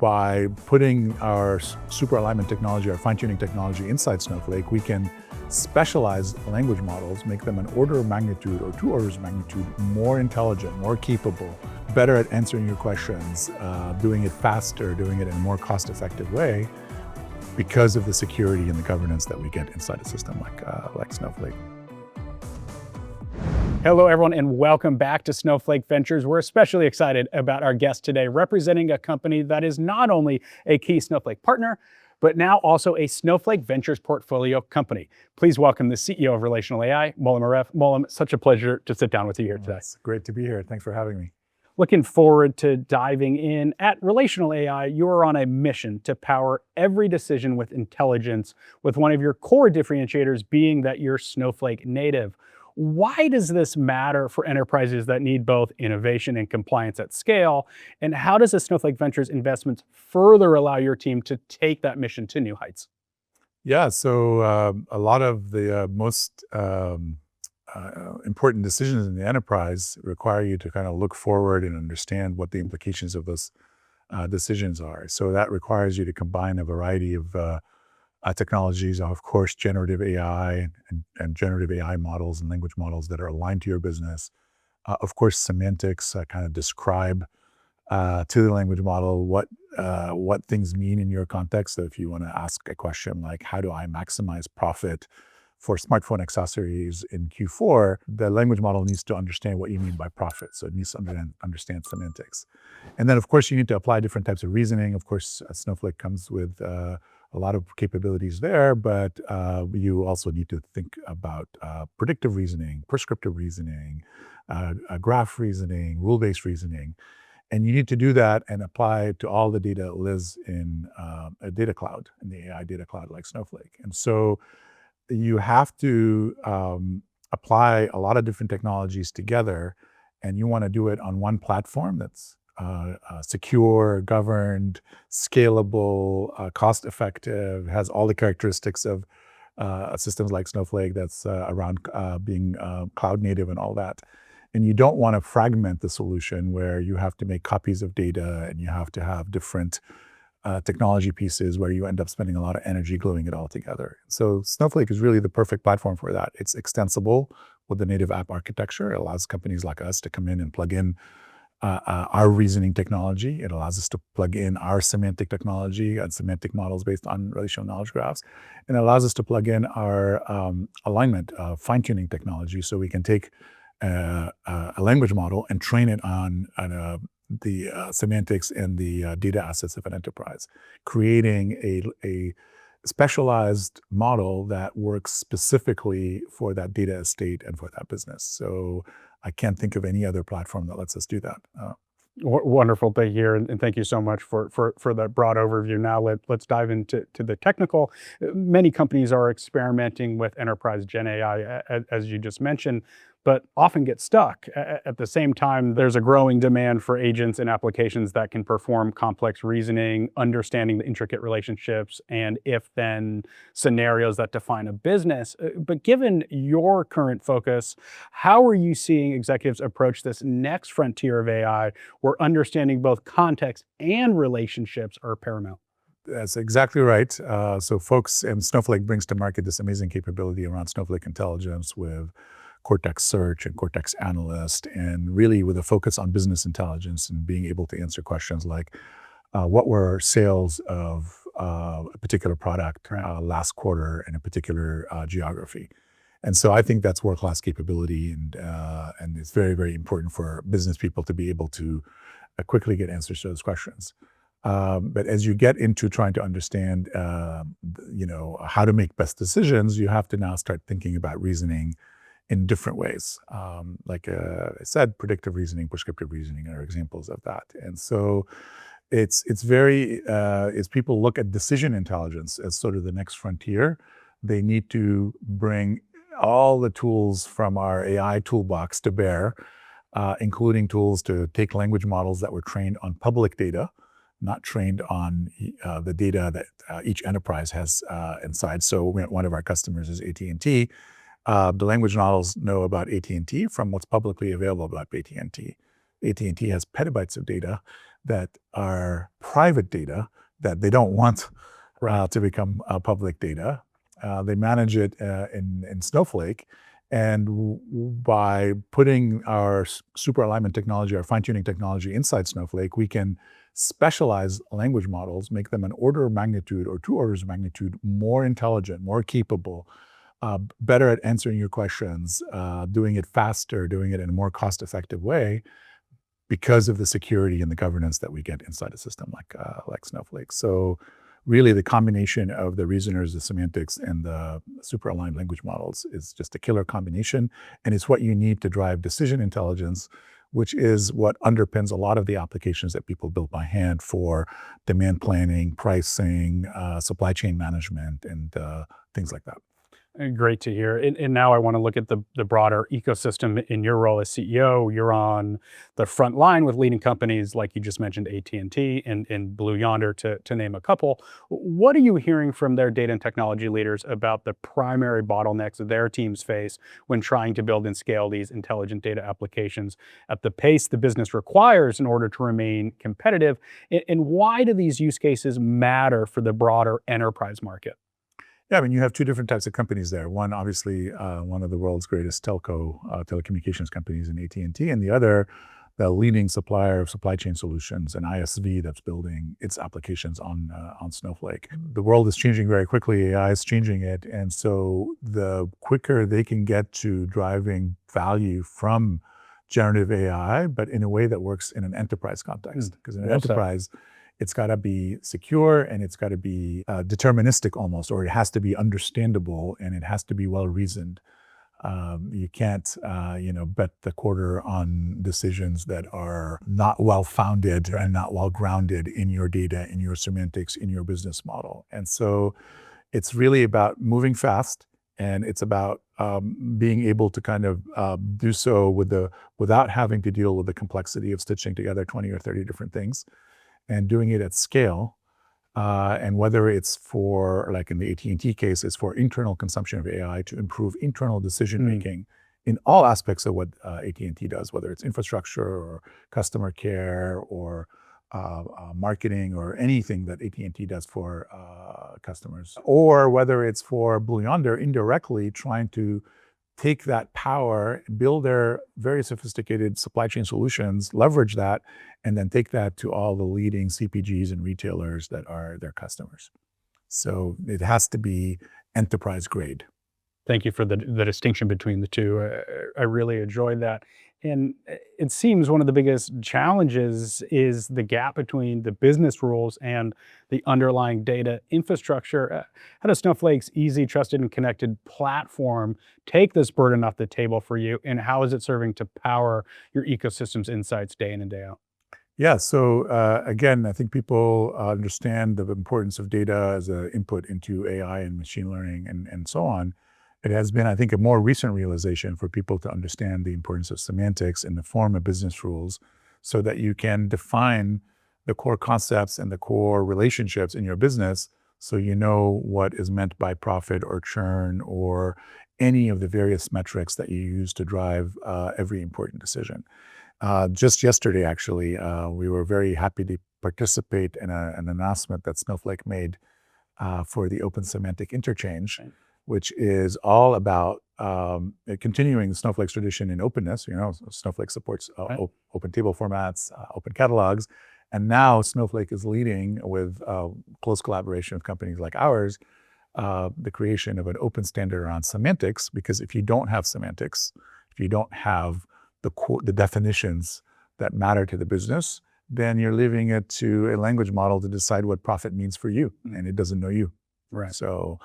by putting our super alignment technology, our fine-tuning technology inside Snowflake, we can specialize language models, make them an order of magnitude or 2 orders of magnitude more intelligent, more capable, better at answering your questions, doing it faster, doing it in a more cost-effective way because of the security and the governance that we get inside a system like Snowflake. Hello, everyone, and welcome back to Snowflake Ventures. We're especially excited about our guest today, representing a company that is not only a key Snowflake partner, but now also a Snowflake Ventures portfolio company. Please welcome the CEO of RelationalAI, Molham Aref. Molham, such a pleasure to sit down with you here today. It's great to be here. Thanks for having me. Looking forward to diving in. At RelationalAI, you are on a mission to power every decision with intelligence, with one of your core differentiators being that you're Snowflake native. Why does this matter for enterprises that need both innovation and compliance at scale? And how does the Snowflake Ventures investments further allow your team to take that mission to new heights? Yeah, so a lot of the most important decisions in the enterprise require you to kind of look forward and understand what the implications of those decisions are. So that requires you to combine a variety of technologies, of course, generative AI and generative AI models and language models that are aligned to your business. Of course, semantics kind of describe to the language model what things mean in your context. So if you want to ask a question like, how do I maximize profit for smartphone accessories in Q4, the language model needs to understand what you mean by profit. So it needs to understand semantics. And then, of course, you need to apply different types of reasoning. Of course, Snowflake comes with a lot of capabilities there, but you also need to think about predictive reasoning, prescriptive reasoning, graph reasoning, rule-based reasoning. And you need to do that and apply it to all the data that lives in a data cloud, in the AI data cloud like Snowflake. And so you have to apply a lot of different technologies together, and you want to do it on one platform that's secure, governed, scalable, cost-effective, has all the characteristics of systems like Snowflake that's around being cloud native and all that. And you don't want to fragment the solution where you have to make copies of data and you have to have different technology pieces where you end up spending a lot of energy gluing it all together. So Snowflake is really the perfect platform for that. It's extensible with the native app architecture. It allows companies like us to come in and plug in our reasoning technology. It allows us to plug in our semantic technology and semantic models based on relational knowledge graphs. And it allows us to plug in our alignment, fine-tuning technology, so we can take a language model and train it on the semantics and the data assets of an enterprise, creating a specialized model that works specifically for that data estate and for that business. So I can't think of any other platform that lets us do that. Wonderful to hear, and thank you so much for that broad overview. Now let's dive into the technical. Many companies are experimenting with enterprise Gen AI, as you just mentioned, but often get stuck. At the same time, there's a growing demand for agents and applications that can perform complex reasoning, understanding the intricate relationships and if-then scenarios that define a business. But given your current focus, how are you seeing executives approach this next frontier of AI where understanding both context and relationships are paramount? That's exactly right. So folks, and Snowflake brings to market this amazing capability around Snowflake Intelligence with Cortex Search and Cortex Analyst, and really with a focus on business intelligence and being able to answer questions like, what were sales of a particular product last quarter in a particular geography? And so I think that's world-class capability, and it's very, very important for business people to be able to quickly get answers to those questions. But as you get into trying to understand, how to make best decisions, you have to now start thinking about reasoning in different ways. Like I said, predictive reasoning, prescriptive reasoning are examples of that. And so it's very, as people look at decision intelligence as sort of the next frontier, they need to bring all the tools from our AI toolbox to bear, including tools to take language models that were trained on public data, not trained on the data that each enterprise has inside. So one of our customers is AT&T. The language models know about AT&T from what's publicly available about AT&T. AT&T has petabytes of data that are private data that they don't want Right. to become public data. They manage it in Snowflake. And by putting our super alignment technology, our fine-tuning technology inside Snowflake, we can specialize language models, make them an order of magnitude or 2 orders of magnitude more intelligent, more capable, better at answering your questions, doing it faster, doing it in a more cost-effective way, because of the security and the governance that we get inside a system like Snowflake. So really the combination of the reasoners, the semantics, and the super aligned language models is just a killer combination. And it's what you need to drive decision intelligence, which is what underpins a lot of the applications that people build by hand for demand planning, pricing, supply chain management, and things like that. Great to hear. And now I want to look at the broader ecosystem. In your role as CEO, you're on the front line with leading companies like you just mentioned, AT&T and Blue Yonder, to name a couple. What are you hearing from their data and technology leaders about the primary bottlenecks their teams face when trying to build and scale these intelligent data applications at the pace the business requires in order to remain competitive? And why do these use cases matter for the broader enterprise market? Yeah, I mean, you have two different types of companies there. One, obviously, one of the world's greatest telco telecommunications companies in AT&T, and the other, the leading supplier of supply chain solutions, an ISV that's building its applications on Snowflake. The world is changing very quickly. AI is changing it, and so the quicker they can get to driving value from generative AI, but in a way that works in an enterprise context, because in an Well said. enterprise, it's got to be secure and it's got to be deterministic almost, or it has to be understandable and it has to be well reasoned. You can't, bet the quarter on decisions that are not well founded and not well grounded in your data, in your semantics, in your business model. And so it's really about moving fast, and it's about being able to kind of do so without having to deal with the complexity of stitching together 20 or 30 different things, and doing it at scale. And whether it's for, like in the AT&T case, it's for internal consumption of AI to improve internal decision making in all aspects of what AT&T does, whether it's infrastructure or customer care or marketing or anything that AT&T does for customers, or whether it's for Blue Yonder indirectly trying to take that power, build their very sophisticated supply chain solutions, leverage that, and then take that to all the leading CPGs and retailers that are their customers. So it has to be enterprise grade. Thank you for the distinction between the two. I really enjoyed that. And it seems one of the biggest challenges is the gap between the business rules and the underlying data infrastructure. How does Snowflake's easy, trusted, and connected platform take this burden off the table for you? And how is it serving to power your ecosystem's insights day in and day out? Yeah, so again, I think people understand the importance of data as an input into AI and machine learning and so on. It has been, I think, a more recent realization for people to understand the importance of semantics in the form of business rules, so that you can define the core concepts and the core relationships in your business, so you know what is meant by profit or churn or any of the various metrics that you use to drive every important decision. Just yesterday, actually, we were very happy to participate in an announcement that Snowflake made for the Open Semantic Interchange, Right. which is all about continuing the Snowflake's tradition in openness. Snowflake supports Right. open table formats, open catalogs, and now Snowflake is leading with close collaboration with companies like ours, the creation of an open standard around semantics. Because if you don't have semantics, if you don't have the definitions that matter to the business, then you're leaving it to a language model to decide what profit means for you, and it doesn't know you. Right. So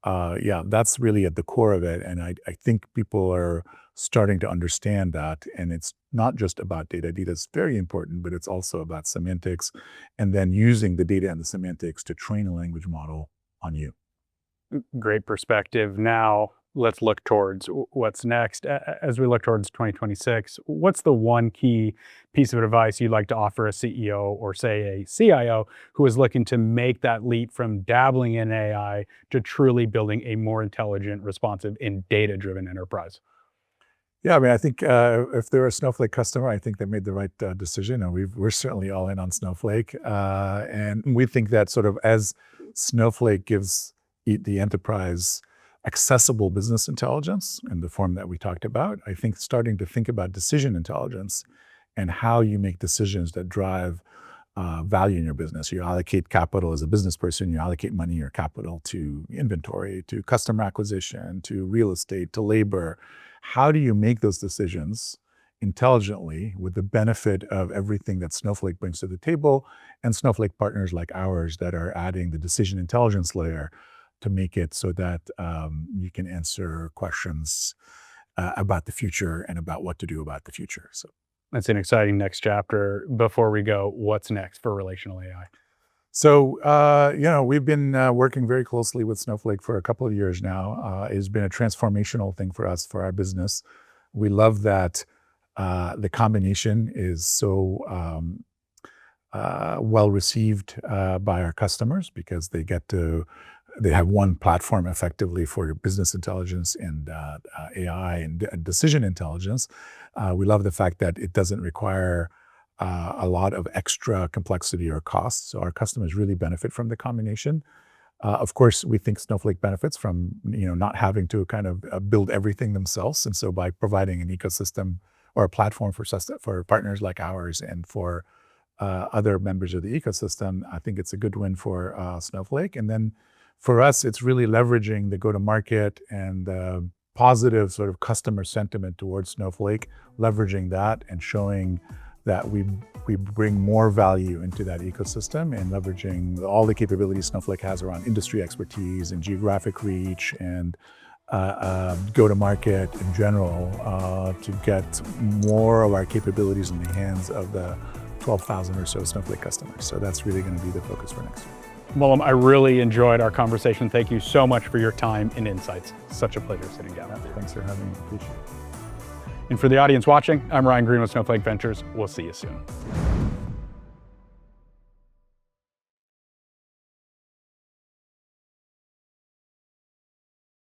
yeah, that's really at the core of it. And I think people are starting to understand that. And it's not just about data. Data is very important, but it's also about semantics, and then using the data and the semantics to train a language model on you. Great perspective. Now, let's look towards what's next. As we look towards 2026, what's the one key piece of advice you'd like to offer a CEO or, say, a CIO who is looking to make that leap from dabbling in AI to truly building a more intelligent, responsive, and data-driven enterprise? Yeah, I mean, I think if they're a Snowflake customer, I think they made the right decision, and we're certainly all in on Snowflake. And we think that sort of as Snowflake gives the enterprise accessible business intelligence in the form that we talked about, I think starting to think about decision intelligence and how you make decisions that drive value in your business. You allocate capital as a business person, you allocate money or capital to inventory, to customer acquisition, to real estate, to labor. How do you make those decisions intelligently with the benefit of everything that Snowflake brings to the table and Snowflake partners like ours that are adding the decision intelligence layer to make it so that you can answer questions about the future and about what to do about the future. So That's an exciting next chapter. Before we go, what's next for relational AI? So, we've been working very closely with Snowflake for a couple of years now. It's been a transformational thing for us, for our business. We love that the combination is so well received by our customers because they have one platform effectively for business intelligence and AI and decision intelligence. We love the fact that it doesn't require a lot of extra complexity or cost. So our customers really benefit from the combination. Of course, we think Snowflake benefits from not having to kind of build everything themselves. And so by providing an ecosystem or a platform for partners like ours and for other members of the ecosystem, I think it's a good win for Snowflake. And then for us, it's really leveraging the go-to-market and the positive sort of customer sentiment towards Snowflake, leveraging that and showing that we bring more value into that ecosystem and leveraging all the capabilities Snowflake has around industry expertise and geographic reach and go-to-market in general to get more of our capabilities in the hands of the 12,000 or so Snowflake customers. So that's really going to be the focus for next year. Molham, I really enjoyed our conversation. Thank you so much for your time and insights. Such a pleasure sitting down with you. Thanks for having me. Appreciate it. And for the audience watching, I'm Ryan Green with Snowflake Ventures. We'll see you soon.